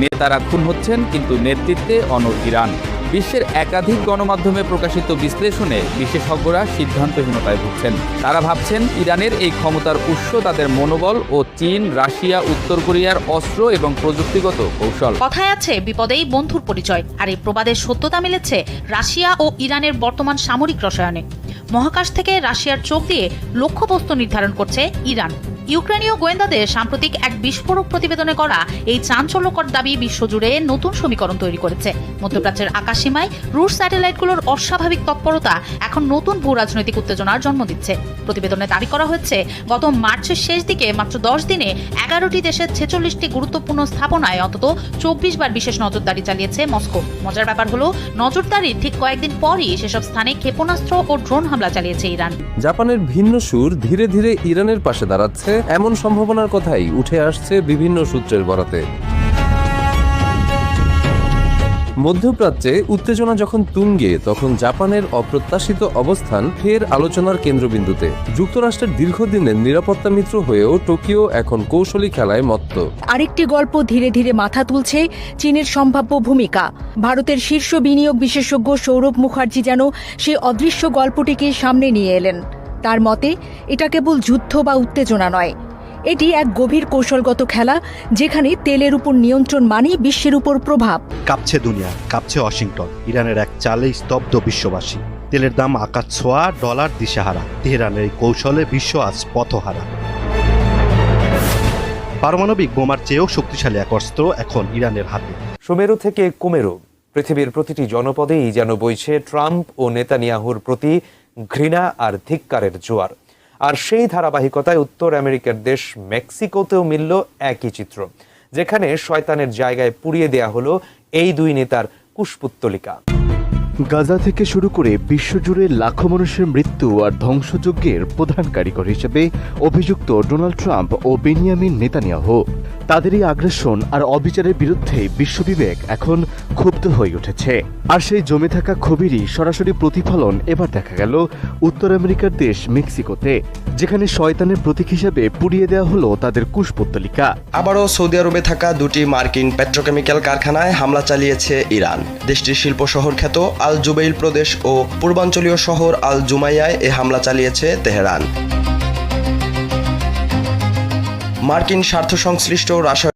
নেতারা খুন হচ্ছেন, কিন্তু নেতৃত্বে অনড় ইরান। বিশ্বের একাধিক গণমাধ্যমে প্রকাশিত বিশ্লেষণে বিশেষজ্ঞরা সিদ্ধান্তহীনতায় ভুগছেন। তারা ভাবছেন ইরানের এই ক্ষমতার উৎস তাদের মনোবল ও চীন, রাশিয়া, উত্তর কোরিয়ার অস্ত্র এবং প্রযুক্তিগত কৌশল। কথায় আছে বিপদেই বন্ধুর পরিচয়, আর এই প্রবাদের সত্যতা মিলেছে রাশিয়া ও ইরানের বর্তমান সামরিক রসায়নে। মহাকাশ থেকে রাশিয়ার চোখ দিয়ে লক্ষ্যবস্তু নির্ধারণ করছে ইরান। ইউক্রেনীয় গোয়েন্দাদের সাম্প্রতিক এক বিস্ফোরক প্রতিবেদনে করা এই চাঞ্চল্যকর দাবি বিশ্বজুড়ে নতুন সমীকরণ তৈরি করেছে। মধ্যপ্রাচ্যের আকাশসীমায় রুশ স্যাটেলাইটগুলোর অস্বাভাবিক তৎপরতা এখন নতুন ভূ রাজনৈতিক উত্তেজনার জন্ম দিচ্ছে। প্রতিবেদনে দাবি করা হয়েছে, গত মার্চের শেষ দিকে মাত্র 10 দিনে 11টি দেশের 46টি গুরুত্বপূর্ণ স্থাপনায় অন্তত 24 বার বিশেষ নজরদারি চালিয়েছে মস্কো। মজার ব্যাপার হলো, নজরদারির ঠিক কয়েকদিন পরই সেসব স্থানে ক্ষেপণাস্ত্র ও ড্রোন হামলা চালিয়েছে ইরান। জাপানের ভিন্ন সুর ধীরে ধীরে ইরানের পাশে দাঁড়াচ্ছে, এমন সম্ভাবনার কথাই উঠে আসছে বিভিন্ন সূত্রের বরাতে। মধ্যপ্রাচ্যে উত্তেজনা যখন তুঙ্গে, তখন জাপানের অপ্রত্যাশিত অবস্থান ফের আলোচনার কেন্দ্রবিন্দুতে। যুক্তরাষ্ট্রের দীর্ঘদিনের নিরাপত্তা মিত্র হয়েও টোকিও এখন কৌশলী খেলায় মত্ত। আরেকটি গল্প ধীরে ধীরে মাথা তুলছে, চীনের সম্ভাব্য ভূমিকা। ভারতের শীর্ষ বিনিয়োগ বিশেষজ্ঞ সৌরভ মুখার্জি যেন সেই অদৃশ্য গল্পটিকে সামনে নিয়ে এলেন। তার মতে এটা কেবল যুদ্ধ বা উত্তেজনা নয়, এটি এক গভীর কৌশলগত খেলা, যেখানে তেলের উপর নিয়ন্ত্রণ মানেই বিশ্বের উপর প্রভাব। কাঁপছে দুনিয়া, কাঁপছে ওয়াশিংটন। ইরানের এক চালে স্তব্ধ বিশ্ববাসী। তেলের দাম আকাশ ছোঁয়া, ডলার দিশেহারা। তেহরানের এই কৌশলে বিশ্ব আজ পথহারা। পারমাণবিক বোমার চেয়েও শক্তিশালী এক অস্ত্র এখন ইরানের হাতে। সুমেরু থেকে কুমেরু, পৃথিবীর প্রতিটি জনপদেই যেন বইছে ট্রাম্প ও নেতানিয়াহুর প্রতি ঘৃণা আর ধিক্কারের জোয়ার। আর সেই ধারাবাহিকতায় উত্তর আমেরিকার দেশ মেক্সিকোতেও মিলল একই চিত্র, যেখানে শয়তানের জায়গায় পুড়িয়ে দেয়া হলো এই দুই নেতার কুশপুত্তলিকা। গাজা থেকে শুরু করে বিশ্বজুড়ে লাখো মানুষের মৃত্যু আর ধ্বংসযজ্ঞের প্রধান কারিগর হিসেবে অভিযুক্ত ডোনাল্ড ট্রাম্প ও বেনিয়ামিন নেতানিয়াহু। তাদের এই আগ্রাসন আর অবিচারের বিরুদ্ধে বিশ্ববিবেক এখন ক্ষুব্ধ হয়ে উঠেছে। আর সেই জমে থাকা ক্ষোভেরই সরাসরি প্রতিফলন এবার দেখা গেল উত্তর আমেরিকার দেশ মেক্সিকোতে, যেখানে শয়তানের প্রতীক হিসেবে পুড়িয়ে দেওয়া হলো তাদের কুশপুত্তলিকা। আবারও সৌদি আরবে থাকা দুটি মার্কিন পেট্রোকেমিক্যাল কারখানায় হামলা চালিয়েছে ইরান। দেশটির শিল্প শহর খ্যাত আল জুবেইল প্রদেশ ও পূর্বাঞ্চলীয় শহর আল জুমাইয়ায় এ হামলা চালিয়েছে তেহরান। মার্কিন স্বার্থ সংশ্লিষ্ট রাশিয়া